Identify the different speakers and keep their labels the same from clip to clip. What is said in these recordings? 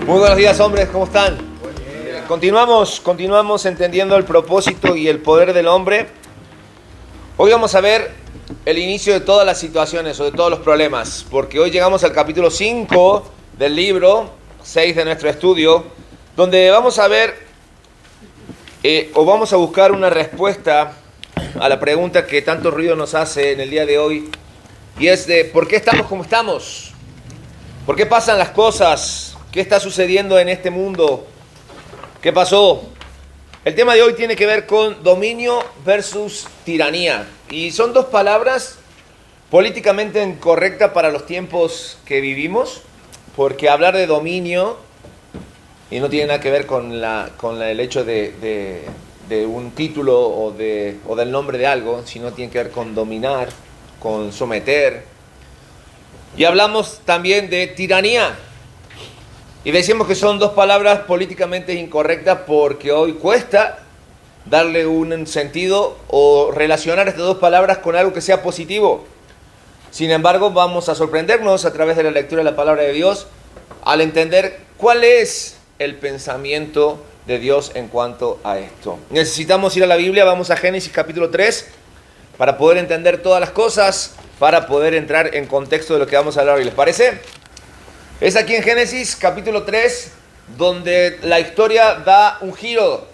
Speaker 1: Muy buenos días, hombres, ¿cómo están? Continuamos entendiendo el propósito y el poder del hombre. Hoy vamos a ver el inicio de todas las situaciones o de todos los problemas, porque hoy llegamos al capítulo 5 del libro 6 de nuestro estudio, donde vamos a ver o vamos a buscar una respuesta a la pregunta que tanto ruido nos hace en el día de hoy, y es de ¿por qué estamos como estamos? ¿Por qué pasan las cosas? ¿Qué está sucediendo en este mundo? ¿Qué pasó? El tema de hoy tiene que ver con dominio versus tiranía. Y son dos palabras políticamente incorrectas para los tiempos que vivimos, porque hablar de dominio, y no tiene nada que ver con el hecho de un título o del nombre de algo, sino tiene que ver con dominar, con someter. Y hablamos también de tiranía. Y decimos que son dos palabras políticamente incorrectas porque hoy cuesta darle un sentido o relacionar estas dos palabras con algo que sea positivo. Sin embargo, vamos a sorprendernos a través de la lectura de la palabra de Dios al entender cuál es el pensamiento de Dios en cuanto a esto. Necesitamos ir a la Biblia, vamos a Génesis capítulo 3 para poder entender todas las cosas, para poder entrar en contexto de lo que vamos a hablar hoy. ¿Les parece? Es aquí en Génesis capítulo 3 donde la historia da un giro.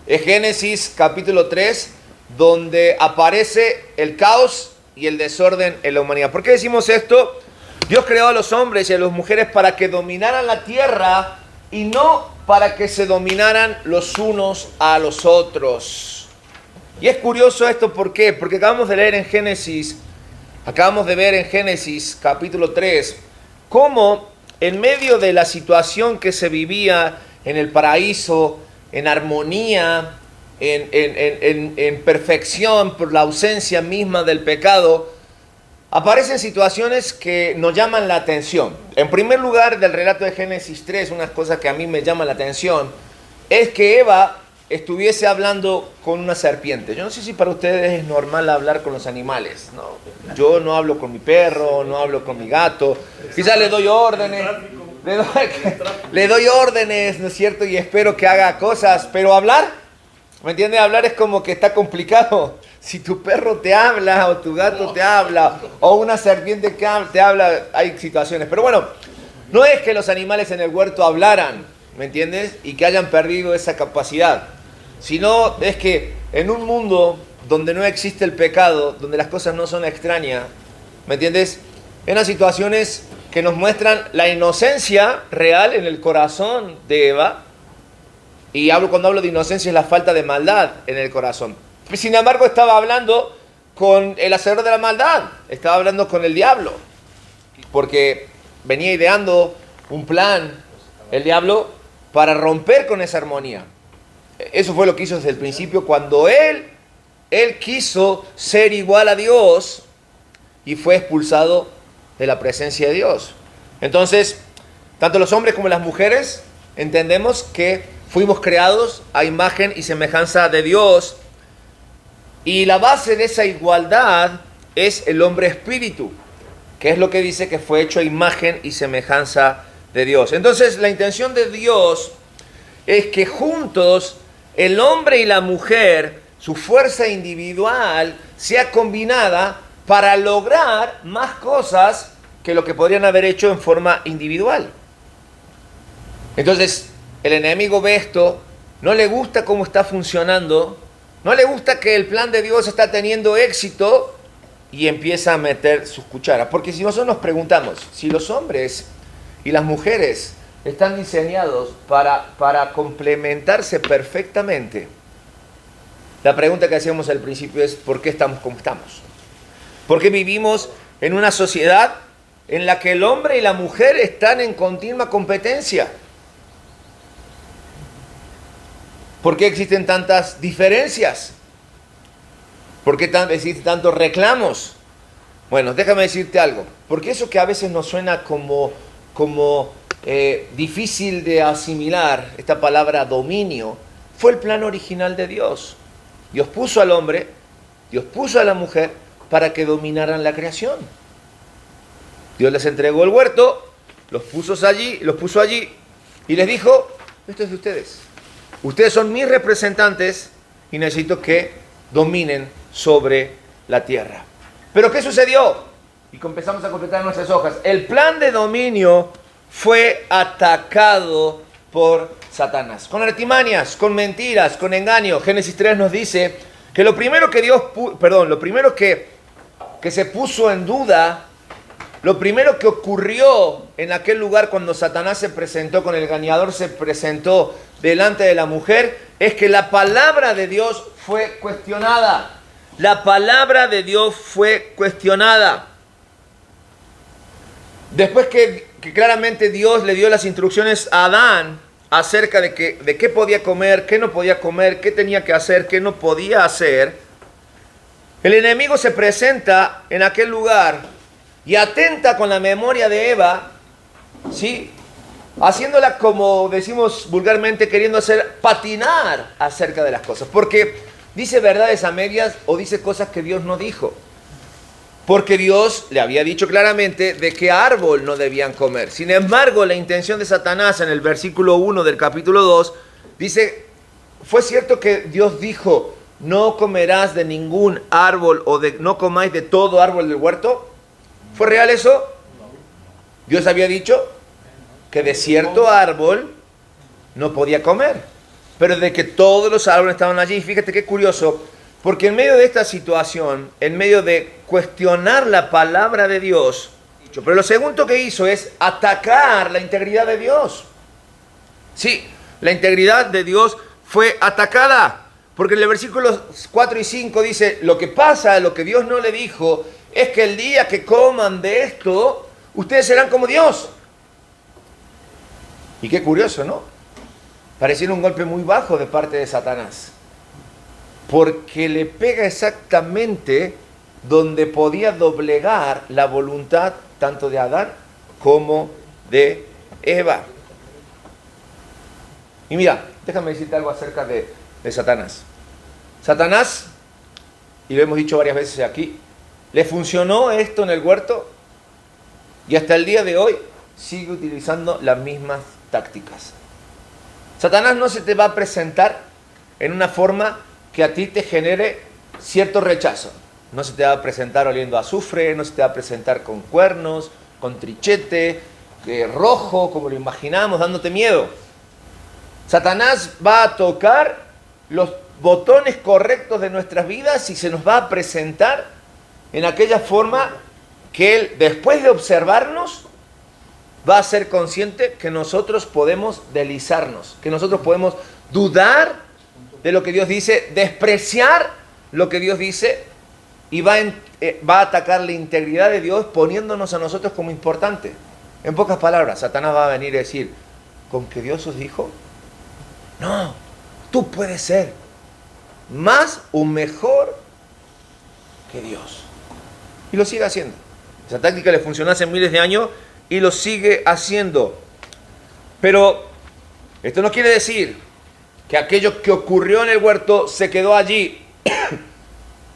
Speaker 1: Es Génesis capítulo 3 donde aparece el caos y el desorden en la humanidad. ¿Por qué decimos esto? Dios creó a los hombres y a las mujeres para que dominaran la tierra y no para que se dominaran los unos a los otros. Y es curioso esto, ¿por qué? Porque acabamos de ver en Génesis capítulo 3 cómo en medio de la situación que se vivía en el paraíso, en armonía, en perfección por la ausencia misma del pecado, aparecen situaciones que nos llaman la atención. En primer lugar, del relato de Génesis 3, una cosa que a mí me llama la atención es que Eva estuviese hablando con una serpiente. Yo no sé si para ustedes es normal hablar con los animales, ¿no? Yo no hablo con mi perro, no hablo con mi gato, quizás le doy órdenes, le doy órdenes, ¿no es cierto? Y espero que haga cosas, pero hablar, ¿me entiendes? Hablar es como que está complicado. Si tu perro te habla, o tu gato te habla, o una serpiente que te habla, hay situaciones. Pero bueno, no es que los animales en el huerto hablaran, ¿me entiendes? Y que hayan perdido esa capacidad. Sino es que en un mundo donde no existe el pecado, donde las cosas no son extrañas, ¿me entiendes? En las situaciones que nos muestran la inocencia real en el corazón de Eva. Y cuando hablo de inocencia es la falta de maldad en el corazón. Sin embargo, estaba hablando con el hacedor de la maldad, estaba hablando con el diablo, porque venía ideando un plan, el diablo, para romper con esa armonía. Eso fue lo que hizo desde el principio, cuando él quiso ser igual a Dios y fue expulsado de la presencia de Dios. Entonces, tanto los hombres como las mujeres entendemos que fuimos creados a imagen y semejanza de Dios, y la base de esa igualdad es el hombre espíritu, que es lo que dice que fue hecho a imagen y semejanza de Dios. Entonces, la intención de Dios es que juntos el hombre y la mujer, su fuerza individual, sea combinada para lograr más cosas que lo que podrían haber hecho en forma individual. Entonces, el enemigo ve esto, no le gusta cómo está funcionando, no le gusta que el plan de Dios está teniendo éxito y empieza a meter sus cucharas. Porque si nosotros nos preguntamos, si los hombres y las mujeres están diseñados para complementarse perfectamente, la pregunta que hacíamos al principio es ¿por qué estamos como estamos? ¿Por qué vivimos en una sociedad en la que el hombre y la mujer están en continua competencia? ¿Por qué existen tantas diferencias? ¿Por qué existen tantos reclamos? Bueno, déjame decirte algo. Porque eso que a veces nos suena como difícil de asimilar, esta palabra dominio, fue el plan original de Dios. Dios puso al hombre, Dios puso a la mujer para que dominaran la creación. Dios les entregó el huerto, los puso allí, y les dijo, esto es de ustedes. Ustedes son mis representantes y necesito que dominen sobre la tierra. ¿Pero qué sucedió? Y empezamos a completar nuestras hojas. El plan de dominio fue atacado por Satanás. Con artimañas, con mentiras, con engaño. Génesis 3 nos dice que lo primero que lo primero que se puso en duda, lo primero que ocurrió en aquel lugar cuando Satanás se presentó, con el engañador se presentó delante de la mujer, es que la palabra de Dios fue cuestionada. La palabra de Dios fue cuestionada. Después que claramente Dios le dio las instrucciones a Adán acerca de qué podía comer, qué no podía comer, qué tenía que hacer, qué no podía hacer, el enemigo se presenta en aquel lugar y atenta con la memoria de Eva, ¿sí? Haciéndola, como decimos vulgarmente, queriendo hacer patinar acerca de las cosas. Porque dice verdades a medias o dice cosas que Dios no dijo. Porque Dios le había dicho claramente de qué árbol no debían comer. Sin embargo, la intención de Satanás en el versículo 1 del capítulo 2 dice, fue cierto que Dios dijo, no comerás de ningún árbol no comáis de todo árbol del huerto. ¿Fue real eso? Dios había dicho que de cierto árbol no podía comer, pero de que todos los árboles estaban allí. Fíjate qué curioso, porque en medio de esta situación, en medio de cuestionar la palabra de Dios, pero lo segundo que hizo es atacar la integridad de Dios. Sí, la integridad de Dios fue atacada, porque en el versículo 4 y 5 dice, lo que pasa, lo que Dios no le dijo, es que el día que coman de esto, ustedes serán como Dios. Y qué curioso, ¿no? Pareciera un golpe muy bajo de parte de Satanás, porque le pega exactamente donde podía doblegar la voluntad tanto de Adán como de Eva. Y mira, déjame decirte algo acerca de Satanás. Satanás, y lo hemos dicho varias veces aquí, le funcionó esto en el huerto y hasta el día de hoy sigue utilizando las mismas tácticas. Satanás no se te va a presentar en una forma que a ti te genere cierto rechazo. No se te va a presentar oliendo a azufre, no se te va a presentar con cuernos, con trichete, rojo, como lo imaginamos, dándote miedo. Satanás va a tocar los botones correctos de nuestras vidas y se nos va a presentar en aquella forma que él, después de observarnos, va a ser consciente que nosotros podemos deslizarnos, que nosotros podemos dudar de lo que Dios dice, despreciar lo que Dios dice, y va a atacar la integridad de Dios poniéndonos a nosotros como importante. En pocas palabras, Satanás va a venir a decir, ¿con que Dios os dijo? No, tú puedes ser más o mejor que Dios. Y lo sigue haciendo. Esa táctica le funcionó hace miles de años y lo sigue haciendo. Pero esto no quiere decir que aquello que ocurrió en el huerto se quedó allí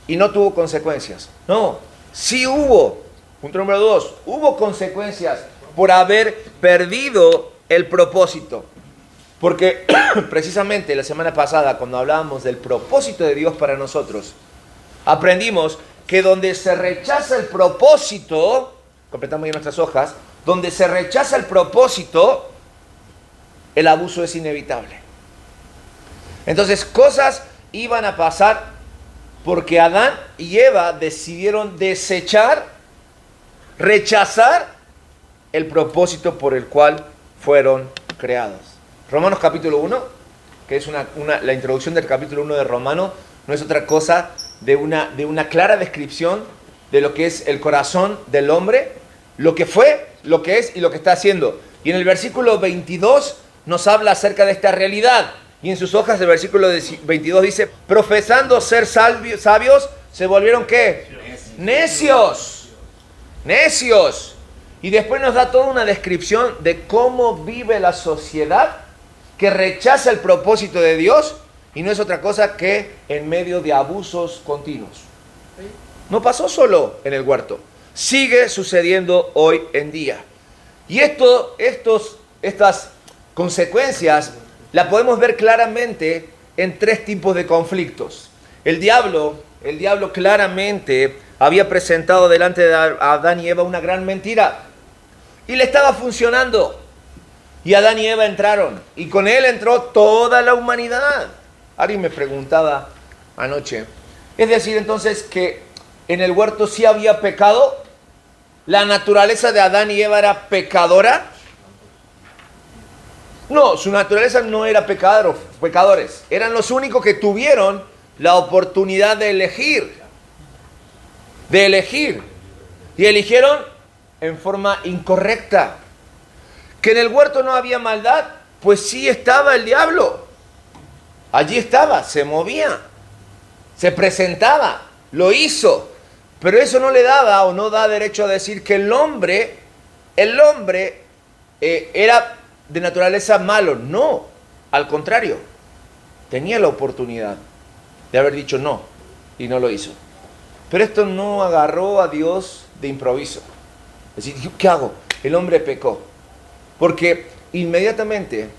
Speaker 1: y no tuvo consecuencias. No, sí hubo. Punto número 2, hubo consecuencias por haber perdido el propósito. Porque precisamente la semana pasada, cuando hablábamos del propósito de Dios para nosotros, aprendimos que donde se rechaza el propósito, completamos ya nuestras hojas, donde se rechaza el propósito, el abuso es inevitable. Entonces, cosas iban a pasar porque Adán y Eva decidieron desechar, rechazar el propósito por el cual fueron creados. Romanos capítulo 1, que es la introducción del capítulo 1 de Romanos, no es otra cosa de una clara descripción de lo que es el corazón del hombre, lo que fue, lo que es y lo que está haciendo. Y en el versículo 22 nos habla acerca de esta realidad. Y en sus hojas del versículo 22 dice, profesando ser sabios, se volvieron ¿qué? Necios. Necios. Y después nos da toda una descripción de cómo vive la sociedad que rechaza el propósito de Dios y no es otra cosa que en medio de abusos continuos. No pasó solo en el huerto, sigue sucediendo hoy en día. Y estas consecuencias la podemos ver claramente en tres tipos de conflictos. El diablo claramente había presentado delante de Adán y Eva una gran mentira y le estaba funcionando. Y Adán y Eva entraron y con él entró toda la humanidad. Alguien me preguntaba anoche, es decir entonces que en el huerto sí había pecado, la naturaleza de Adán y Eva era pecadora. No, su naturaleza no era pecadores, eran los únicos que tuvieron la oportunidad de elegir, y eligieron en forma incorrecta. Que en el huerto no había maldad, pues sí estaba el diablo, allí estaba, se movía, se presentaba, lo hizo, pero eso no le daba o no da derecho a decir que el hombre era de naturaleza malo. No, al contrario, tenía la oportunidad de haber dicho no y no lo hizo. Pero esto no agarró a Dios de improviso. Es decir, ¿qué hago? El hombre pecó. Porque inmediatamente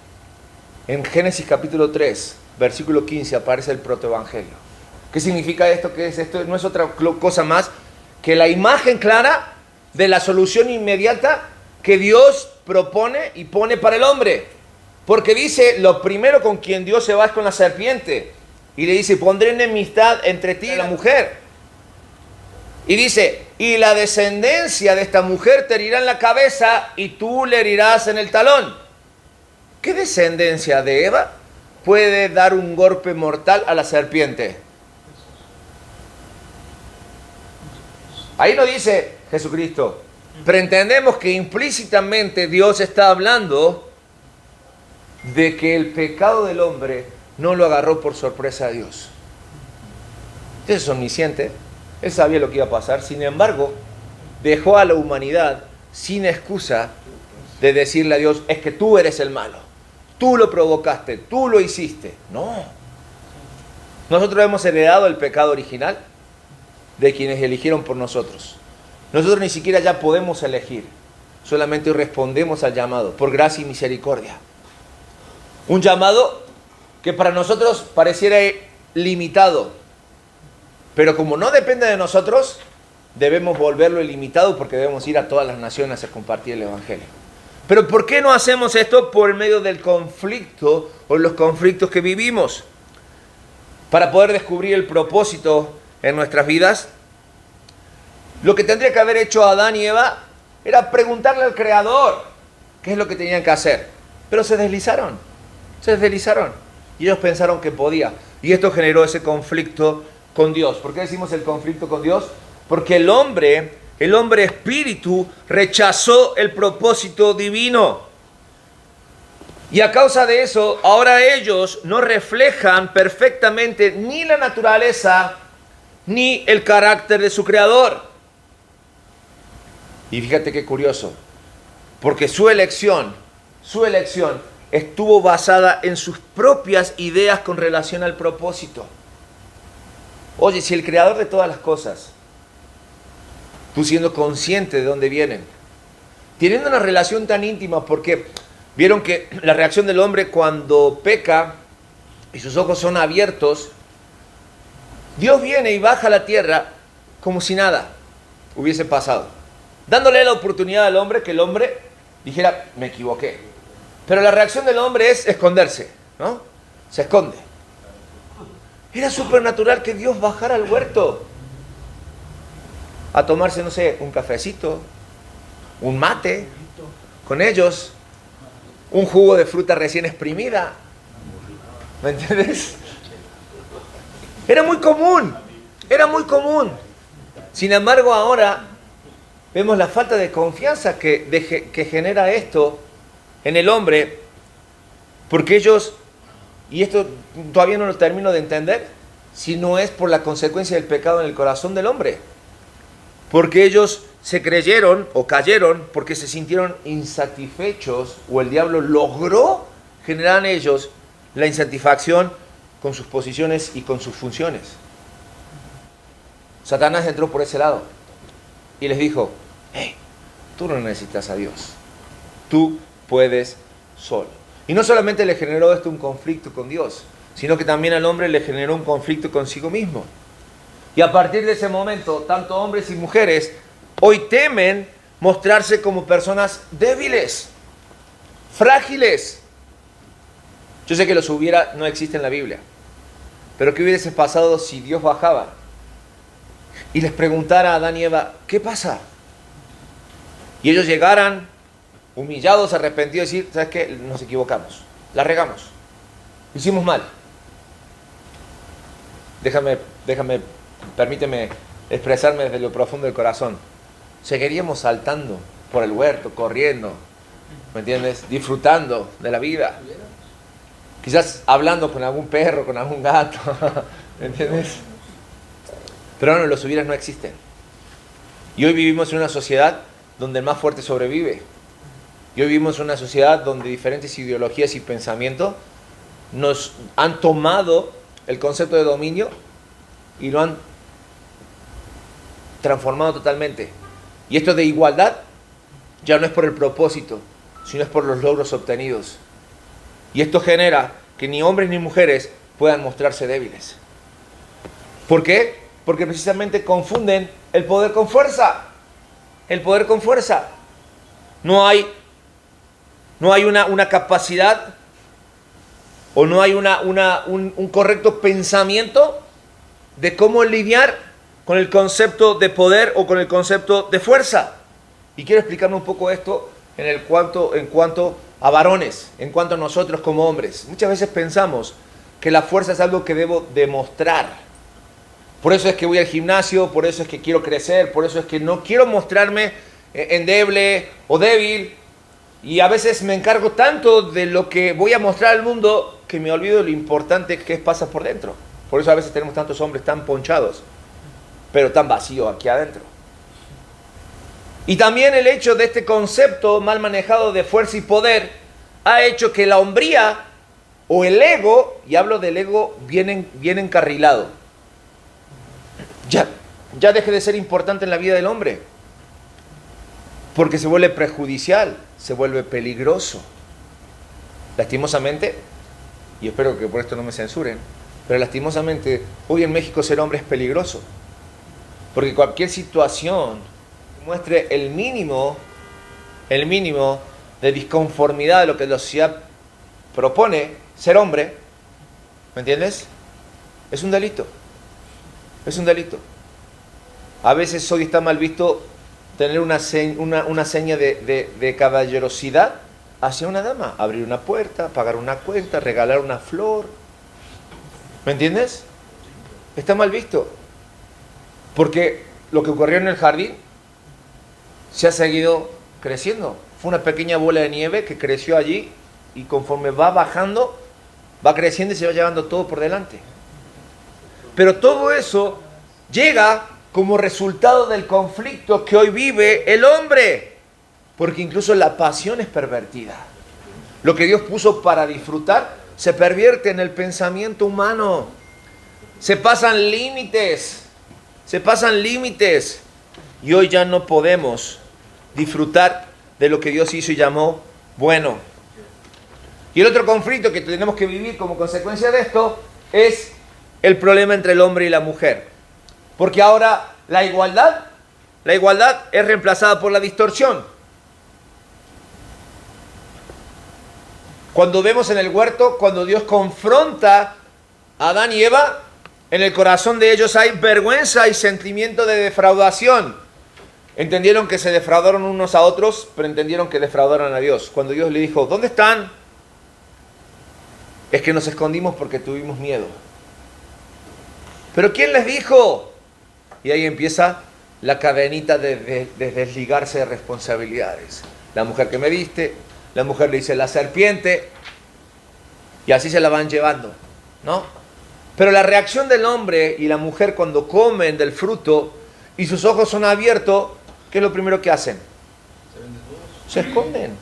Speaker 1: en Génesis capítulo 3, versículo 15 aparece el protoevangelio. ¿Qué significa esto? ¿Qué es esto? No es otra cosa más que la imagen clara de la solución inmediata que Dios propone y pone para el hombre. Porque dice, lo primero con quien Dios se va es con la serpiente. Y le dice, pondré enemistad entre ti y la mujer. Y dice, y la descendencia de esta mujer te herirá en la cabeza y tú le herirás en el talón. ¿Qué descendencia de Eva puede dar un golpe mortal a la serpiente? Ahí no dice Jesucristo, pero entendemos que implícitamente Dios está hablando de que el pecado del hombre no lo agarró por sorpresa a Dios. Dios es omnisciente, Él sabía lo que iba a pasar, sin embargo, dejó a la humanidad sin excusa de decirle a Dios, es que tú eres el malo, tú lo provocaste, tú lo hiciste. No. Nosotros hemos heredado el pecado original de quienes eligieron por nosotros. Nosotros ni siquiera ya podemos elegir, solamente respondemos al llamado, por gracia y misericordia. Un llamado que para nosotros pareciera limitado, pero como no depende de nosotros, debemos volverlo ilimitado porque debemos ir a todas las naciones a compartir el Evangelio. Pero ¿por qué no hacemos esto? Por medio del conflicto o los conflictos que vivimos. Para poder descubrir el propósito en nuestras vidas, lo que tendría que haber hecho Adán y Eva era preguntarle al Creador qué es lo que tenían que hacer. Pero se deslizaron. Y ellos pensaron que podía. Y esto generó ese conflicto con Dios. ¿Por qué decimos el conflicto con Dios? Porque el hombre espíritu rechazó el propósito divino. Y a causa de eso, ahora ellos no reflejan perfectamente ni la naturaleza ni el carácter de su creador. Y fíjate qué curioso, porque su elección estuvo basada en sus propias ideas con relación al propósito. Oye, si el creador de todas las cosas, tú siendo consciente de dónde vienen, teniendo una relación tan íntima, porque vieron que la reacción del hombre cuando peca y sus ojos son abiertos, Dios viene y baja a la tierra como si nada hubiese pasado, dándole la oportunidad al hombre que el hombre dijera, me equivoqué. Pero la reacción del hombre es esconderse, ¿no? Se esconde. Era supernatural que Dios bajara al huerto a tomarse, no sé, un cafecito, un mate con ellos, un jugo de fruta recién exprimida. ¿Me entiendes? Era muy común. Sin embargo, ahora vemos la falta de confianza que genera esto en el hombre, porque ellos, y esto todavía no lo termino de entender, si no es por la consecuencia del pecado en el corazón del hombre, porque ellos se creyeron o cayeron porque se sintieron insatisfechos, o el diablo logró generar en ellos la insatisfacción con sus posiciones y con sus funciones. Satanás entró por ese lado y les dijo, hey, tú no necesitas a Dios, tú puedes solo. Y no solamente le generó esto un conflicto con Dios, sino que también al hombre le generó un conflicto consigo mismo. Y a partir de ese momento, tanto hombres y mujeres hoy temen mostrarse como personas débiles, frágiles. Yo sé que los hubiera no existe en la Biblia, pero ¿qué hubiese pasado si Dios bajaba y les preguntara a Adán y Eva, ¿qué pasa? Y ellos llegaran humillados, arrepentidos, y decir, ¿sabes qué? Nos equivocamos, la regamos, hicimos mal. Permíteme expresarme desde lo profundo del corazón. Seguiríamos saltando por el huerto, corriendo, ¿me entiendes? Disfrutando de la vida. Quizás hablando con algún perro, con algún gato, ¿me entiendes? Pero no, los hubieras no existen. Y hoy vivimos en una sociedad donde el más fuerte sobrevive. Y hoy vivimos en una sociedad donde diferentes ideologías y pensamientos nos han tomado el concepto de dominio y lo han transformado totalmente. Y esto de igualdad ya no es por el propósito, sino es por los logros obtenidos. Y esto genera que ni hombres ni mujeres puedan mostrarse débiles. ¿Por qué? Porque precisamente confunden el poder con fuerza. El poder con fuerza. No hay una capacidad o no hay un correcto pensamiento de cómo lidiar con el concepto de poder o con el concepto de fuerza. Y quiero explicarme un poco esto en cuanto a varones, en cuanto a nosotros como hombres. Muchas veces pensamos que la fuerza es algo que debo demostrar. Por eso es que voy al gimnasio, por eso es que quiero crecer, por eso es que no quiero mostrarme endeble o débil. Y a veces me encargo tanto de lo que voy a mostrar al mundo que me olvido de lo importante que es pasar por dentro. Por eso a veces tenemos tantos hombres tan ponchados, pero tan vacíos aquí adentro. Y también el hecho de este concepto mal manejado de fuerza y poder ha hecho que la hombría o el ego, y hablo del ego bien encarrilado, ya deje de ser importante en la vida del hombre. Porque se vuelve perjudicial, se vuelve peligroso. Lastimosamente, y espero que por esto no me censuren, pero lastimosamente hoy en México ser hombre es peligroso. Porque cualquier situación que muestre el mínimo de disconformidad de lo que la sociedad propone ser hombre, ¿me entiendes? Es un delito. Es un delito. A veces hoy está mal visto tener una seña de caballerosidad hacia una dama. Abrir una puerta, pagar una cuenta, regalar una flor. ¿Me entiendes? Está mal visto. Porque lo que ocurrió en el jardín se ha seguido creciendo. Fue una pequeña bola de nieve que creció allí y conforme va bajando, va creciendo y se va llevando todo por delante. Pero todo eso llega como resultado del conflicto que hoy vive el hombre. Porque incluso la pasión es pervertida. Lo que Dios puso para disfrutar se pervierte en el pensamiento humano. Se pasan límites. Y hoy ya no podemos disfrutar de lo que Dios hizo y llamó bueno. Y el otro conflicto que tenemos que vivir como consecuencia de esto es el problema entre el hombre y la mujer. Porque ahora la igualdad es reemplazada por la distorsión. Cuando vemos en el huerto, cuando Dios confronta a Adán y Eva, en el corazón de ellos hay vergüenza y sentimiento de defraudación. Entendieron que se defraudaron unos a otros, pero entendieron que defraudaron a Dios. Cuando Dios le dijo, ¿dónde están? Es que nos escondimos porque tuvimos miedo. ¿Pero quién les dijo? Y ahí empieza la cadenita de desligarse de responsabilidades. La mujer que me diste, la mujer le dice la serpiente, y así se la van llevando, ¿no? Pero la reacción del hombre y la mujer cuando comen del fruto y sus ojos son abiertos, ¿qué es lo primero que hacen? Se esconden.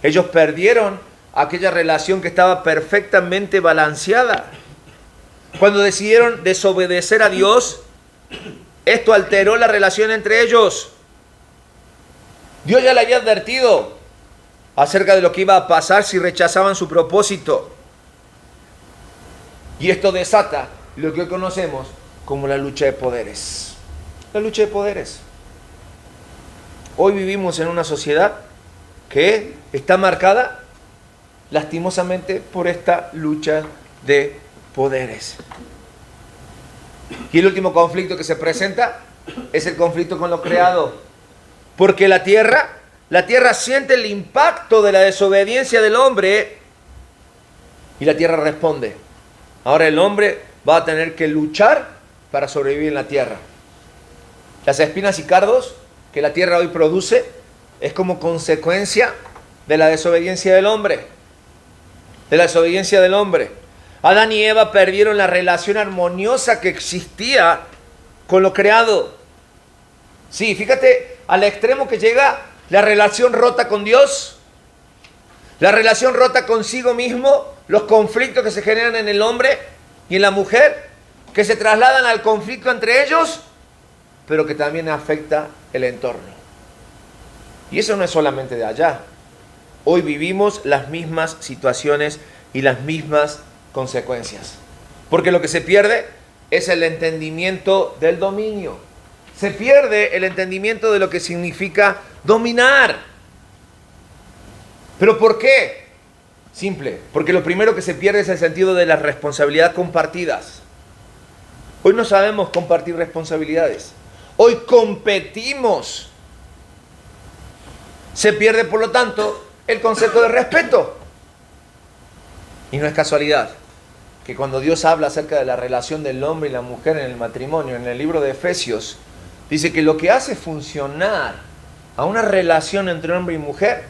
Speaker 1: Ellos perdieron aquella relación que estaba perfectamente balanceada. Cuando decidieron desobedecer a Dios, esto alteró la relación entre ellos. Dios ya le había advertido acerca de lo que iba a pasar si rechazaban su propósito. Y esto desata lo que hoy conocemos como la lucha de poderes. La lucha de poderes. Hoy vivimos en una sociedad que está marcada lastimosamente por esta lucha de poderes. Y el último conflicto que se presenta es el conflicto con lo creado. Porque la tierra siente el impacto de la desobediencia del hombre y la tierra responde. Ahora el hombre va a tener que luchar para sobrevivir en la tierra. Las espinas y cardos que la tierra hoy produce es como consecuencia de la desobediencia del hombre. De la desobediencia del hombre. Adán y Eva perdieron la relación armoniosa que existía con lo creado. Sí, fíjate al extremo que llega la relación rota con Dios, la relación rota consigo mismo, los conflictos que se generan en el hombre y en la mujer, que se trasladan al conflicto entre ellos, pero que también afecta el entorno. Y eso no es solamente de allá. Hoy vivimos las mismas situaciones y las mismas consecuencias. Porque lo que se pierde es el entendimiento del dominio. Se pierde el entendimiento de lo que significa dominar. ¿Pero por qué? Simple, porque lo primero que se pierde es el sentido de la responsabilidad compartidas. Hoy no sabemos compartir responsabilidades. Hoy competimos. Se pierde, por lo tanto, el concepto de respeto. Y no es casualidad que cuando Dios habla acerca de la relación del hombre y la mujer en el matrimonio, en el libro de Efesios, dice que lo que hace funcionar a una relación entre hombre y mujer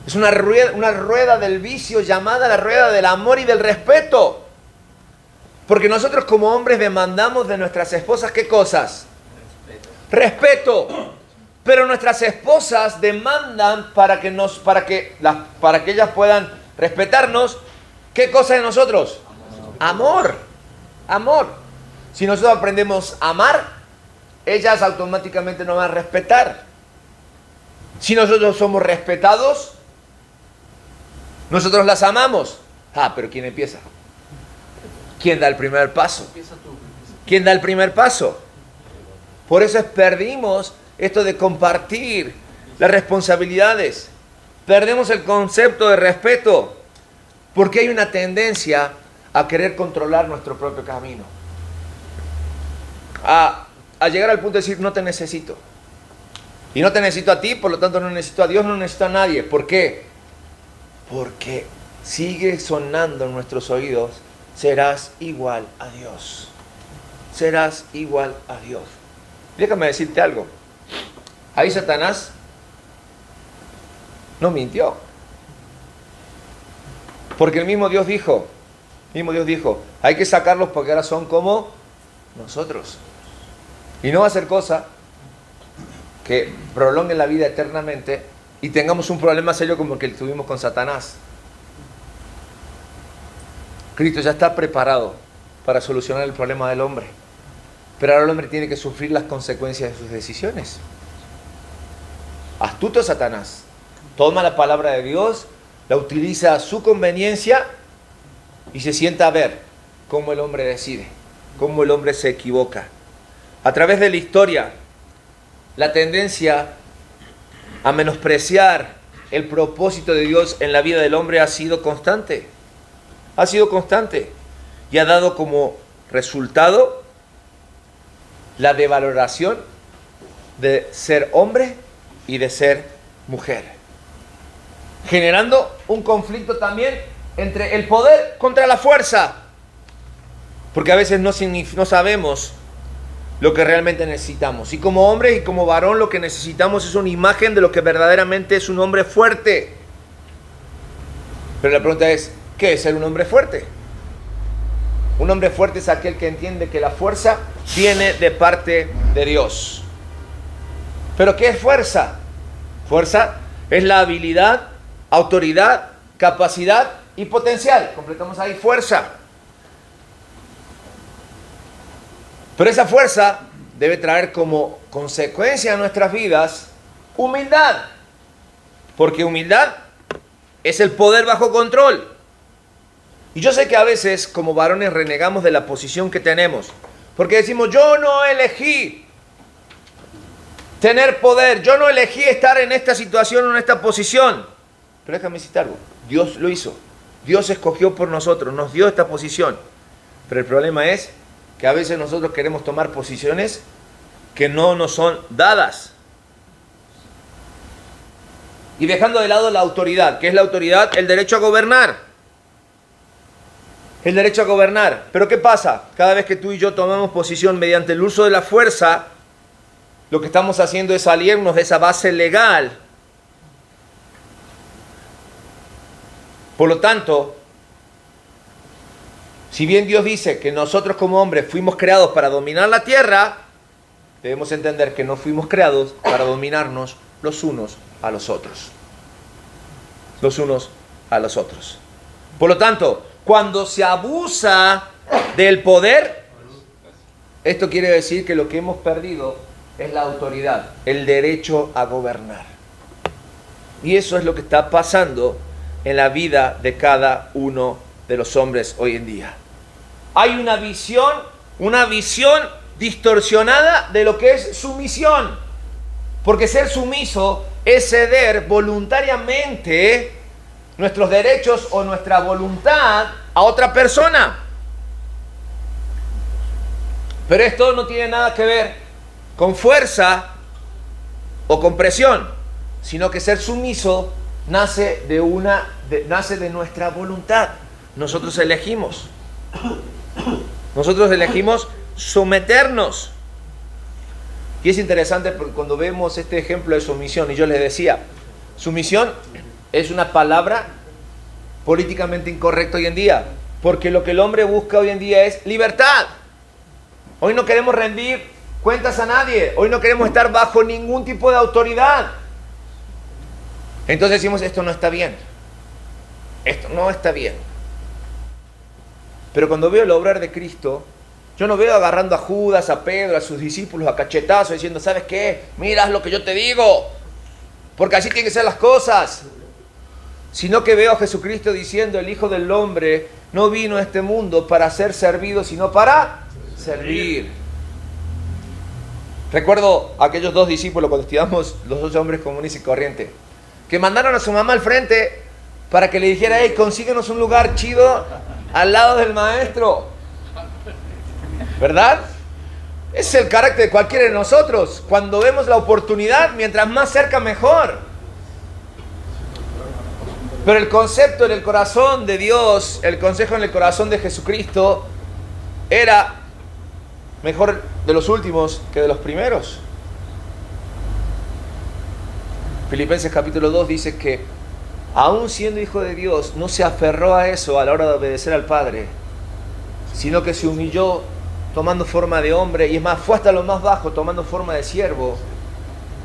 Speaker 1: es una rueda del vicio llamada la rueda del amor y del respeto. Porque nosotros como hombres demandamos de nuestras esposas, ¿qué cosas? Respeto. Pero nuestras esposas demandan para que ellas puedan respetarnos, ¿qué cosa de nosotros? Amor. Amor. Si nosotros aprendemos a amar, ellas automáticamente nos van a respetar. Si nosotros somos respetados, nosotros las amamos. Pero ¿quién empieza? ¿Quién da el primer paso? ¿Quién da el primer paso? Por eso perdimos esto de compartir las responsabilidades. Perdemos el concepto de respeto. Porque hay una tendencia a querer controlar nuestro propio camino. A llegar al punto de decir, no te necesito. Y no te necesito a ti, por lo tanto no necesito a Dios, no necesito a nadie. ¿Por qué? Porque sigue sonando en nuestros oídos, serás igual a Dios. Serás igual a Dios. Déjame decirte algo. Ahí Satanás no mintió. Porque el mismo Dios dijo, hay que sacarlos porque ahora son como nosotros. Y no va a ser cosa que prolonguen la vida eternamente y tengamos un problema serio como el que tuvimos con Satanás. Cristo ya está preparado para solucionar el problema del hombre. Pero ahora el hombre tiene que sufrir las consecuencias de sus decisiones. Astuto Satanás. Toma la palabra de Dios, la utiliza a su conveniencia y se sienta a ver cómo el hombre decide, cómo el hombre se equivoca. A través de la historia, la tendencia a menospreciar el propósito de Dios en la vida del hombre ha sido constante. Ha sido constante y ha dado como resultado la devaloración de ser hombre y de ser mujer, generando un conflicto también entre el poder contra la fuerza, porque a veces no sabemos lo que realmente necesitamos, y como hombre y como varón lo que necesitamos es una imagen de lo que verdaderamente es un hombre fuerte. Pero la pregunta es, ¿qué es ser un hombre fuerte? Un hombre fuerte es aquel que entiende que la fuerza viene de parte de Dios. ¿Pero qué es fuerza? Fuerza es la habilidad, autoridad, capacidad y potencial. Completamos ahí fuerza. Pero esa fuerza debe traer como consecuencia a nuestras vidas humildad. Porque humildad es el poder bajo control. Y yo sé que a veces como varones renegamos de la posición que tenemos. Porque decimos, yo no elegí tener poder, yo no elegí estar en esta situación o en esta posición. Pero déjame citar algo, Dios lo hizo. Dios escogió por nosotros, nos dio esta posición. Pero el problema es que a veces nosotros queremos tomar posiciones que no nos son dadas. Y dejando de lado la autoridad. ¿Qué es la autoridad? El derecho a gobernar. El derecho a gobernar. Pero ¿qué pasa? Cada vez que tú y yo tomamos posición mediante el uso de la fuerza, lo que estamos haciendo es salirnos de esa base legal. Por lo tanto, si bien Dios dice que nosotros como hombres fuimos creados para dominar la tierra, debemos entender que no fuimos creados para dominarnos los unos a los otros. Los unos a los otros. Por lo tanto, cuando se abusa del poder, esto quiere decir que lo que hemos perdido es la autoridad, el derecho a gobernar. Y eso es lo que está pasando en la vida de cada uno de los hombres hoy en día. Hay una visión distorsionada de lo que es sumisión. Porque ser sumiso es ceder voluntariamente nuestros derechos o nuestra voluntad a otra persona. Pero esto no tiene nada que ver con fuerza o con presión, sino que ser sumiso nace de nuestra voluntad. Nosotros elegimos someternos. Y es interesante porque cuando vemos este ejemplo de sumisión, y yo les decía, sumisión es una palabra políticamente incorrecta hoy en día, porque lo que el hombre busca hoy en día es libertad. Hoy no queremos rendir cuentas a nadie, hoy no queremos estar bajo ningún tipo de autoridad. Entonces decimos, esto no está bien, esto no está bien. Pero cuando veo el obrar de Cristo, yo no veo agarrando a Judas, a Pedro, a sus discípulos a cachetazos, diciendo, ¿sabes qué? Mira, haz lo que yo te digo, porque así tienen que ser las cosas. Sino que veo a Jesucristo diciendo, el Hijo del Hombre no vino a este mundo para ser servido, sino para servir. Recuerdo a aquellos dos discípulos cuando estudiamos los 12 hombres comunes y corrientes, que mandaron a su mamá al frente para que le dijera, hey, consíguenos un lugar chido al lado del maestro. ¿Verdad? Es el carácter de cualquiera de nosotros. Cuando vemos la oportunidad, mientras más cerca mejor. Pero el concepto en el corazón de Dios, el consejo en el corazón de Jesucristo, era mejor de los últimos que de los primeros. Filipenses capítulo 2 dice que aún siendo hijo de Dios, no se aferró a eso a la hora de obedecer al Padre, sino que se humilló tomando forma de hombre, y es más, fue hasta lo más bajo tomando forma de siervo,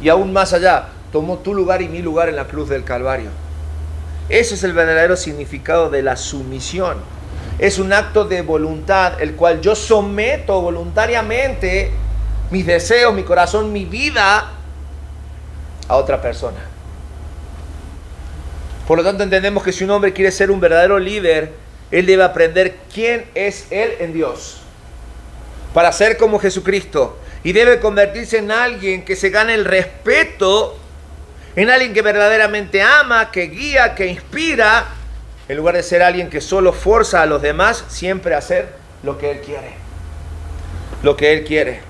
Speaker 1: y aún más allá, tomó tu lugar y mi lugar en la cruz del Calvario. Ese es el verdadero significado de la sumisión. Es un acto de voluntad, el cual yo someto voluntariamente mis deseos, mi corazón, mi vida a otra persona. Por lo tanto, entendemos que si un hombre quiere ser un verdadero líder, él debe aprender quién es él en Dios, para ser como Jesucristo, y debe convertirse en alguien que se gane el respeto, en alguien que verdaderamente ama, que guía, que inspira, en lugar de ser alguien que solo forza a los demás siempre a hacer lo que él quiere. Lo que él quiere.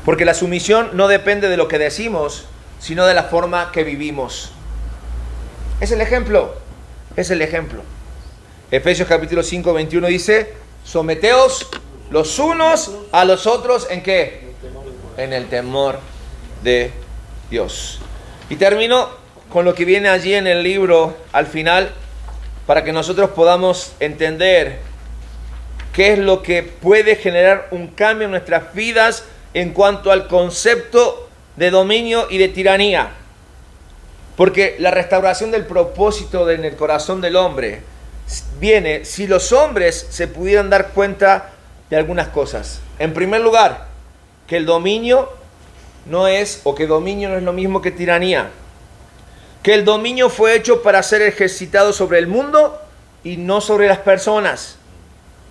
Speaker 1: Porque la sumisión no depende de lo que decimos, sino de la forma que vivimos. Es el ejemplo. Es el ejemplo. Efesios capítulo 5, 21 dice, someteos los unos a los otros, ¿en qué? En el temor de Dios. Y termino con lo que viene allí en el libro al final, para que nosotros podamos entender qué es lo que puede generar un cambio en nuestras vidas en cuanto al concepto de dominio y de tiranía. Porque la restauración del propósito en el corazón del hombre viene si los hombres se pudieran dar cuenta de algunas cosas. En primer lugar, que el dominio no es, o que dominio no es lo mismo que tiranía. Que el dominio fue hecho para ser ejercitado sobre el mundo y no sobre las personas.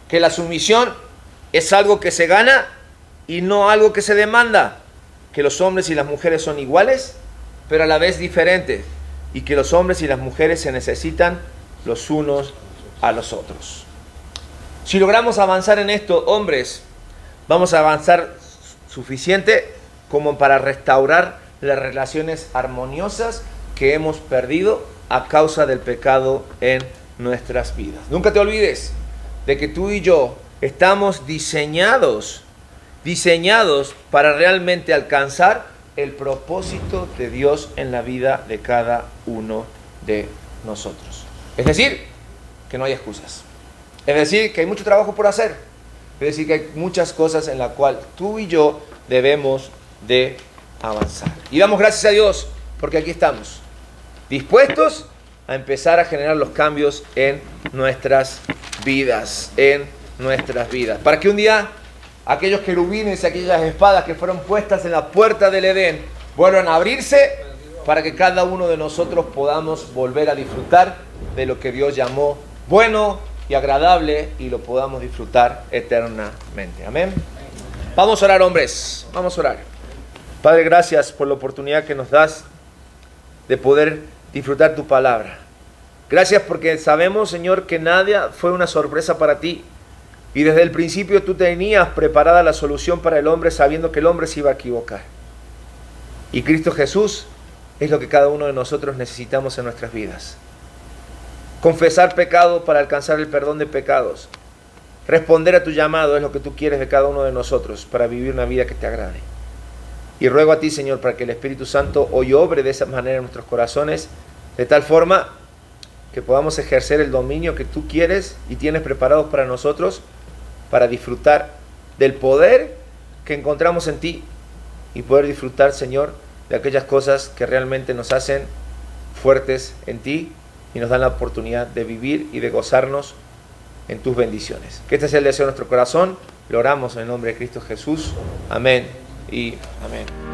Speaker 1: Que la sumisión es algo que se gana y no algo que se demanda. Que los hombres y las mujeres son iguales, pero a la vez diferentes. Y que los hombres y las mujeres se necesitan los unos a los otros. Si logramos avanzar en esto, hombres, vamos a avanzar suficiente como para restaurar las relaciones armoniosas que hemos perdido a causa del pecado en nuestras vidas. Nunca te olvides de que tú y yo estamos diseñados para realmente alcanzar el propósito de Dios en la vida de cada uno de nosotros. Es decir, que no hay excusas. Es decir, que hay mucho trabajo por hacer. Es decir, que hay muchas cosas en las cuales tú y yo debemos de avanzar. Y damos gracias a Dios porque aquí estamos, dispuestos a empezar a generar los cambios en nuestras vidas, para que un día aquellos querubines y aquellas espadas que fueron puestas en la puerta del Edén vuelvan a abrirse, para que cada uno de nosotros podamos volver a disfrutar de lo que Dios llamó bueno y agradable y lo podamos disfrutar eternamente. Amén. Vamos a orar, hombres, vamos a orar. Padre, gracias por la oportunidad que nos das de poder disfrutar tu palabra. Gracias porque sabemos, Señor, que nada fue una sorpresa para ti. Y desde el principio tú tenías preparada la solución para el hombre, sabiendo que el hombre se iba a equivocar. Y Cristo Jesús es lo que cada uno de nosotros necesitamos en nuestras vidas. Confesar pecado para alcanzar el perdón de pecados. Responder a tu llamado es lo que tú quieres de cada uno de nosotros para vivir una vida que te agrade. Y ruego a ti, Señor, para que el Espíritu Santo hoy obre de esa manera en nuestros corazones, de tal forma que podamos ejercer el dominio que tú quieres y tienes preparados para nosotros, para disfrutar del poder que encontramos en ti y poder disfrutar, Señor, de aquellas cosas que realmente nos hacen fuertes en ti y nos dan la oportunidad de vivir y de gozarnos en tus bendiciones. Que este sea el deseo de nuestro corazón. Lo oramos en el nombre de Cristo Jesús. Amén y amén.